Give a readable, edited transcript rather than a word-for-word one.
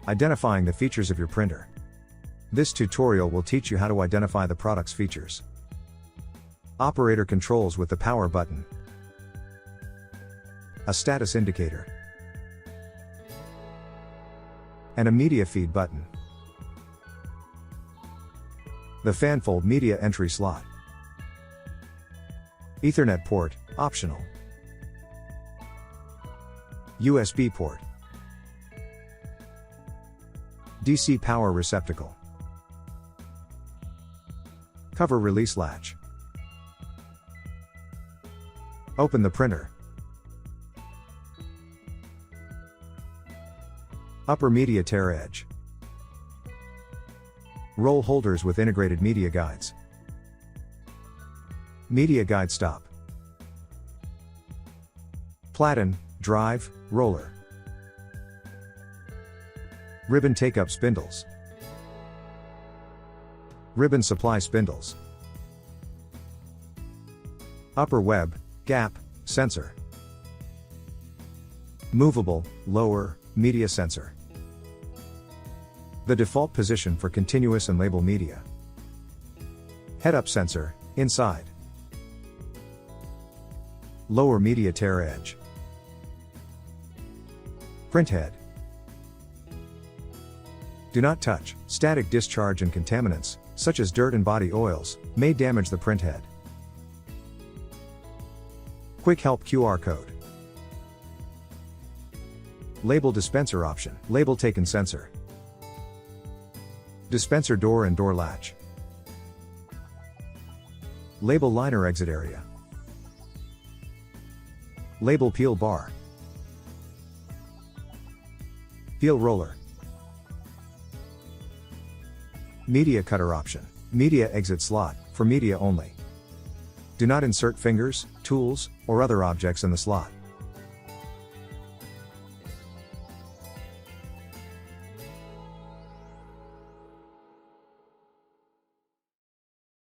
Identifying the features of your printer. This tutorial will teach you how to identify the product's features. Operator controls with the power button. A status indicator. And a media feed button. The fanfold media entry slot. Ethernet port, optional. USB port. DC power receptacle. Cover release latch. Open the printer. Upper media tear edge. Roll holders with integrated media guides. Media guide stop. Platen, drive, roller. Ribbon take-up spindles. Ribbon supply spindles. Upper web, gap, sensor. Movable, lower, media sensor. The default position for continuous and label media. Head-up sensor, inside. Lower media tear edge. Print head. Do not touch. Static discharge and contaminants, such as dirt and body oils, may damage the print head. Quick Help QR code. Label dispenser option. Label taken sensor. Dispenser door and door latch. Label liner exit area. Label peel bar. Peel roller. Media cutter option. Media exit slot, for media only. Do not insert fingers, tools, or other objects in the slot.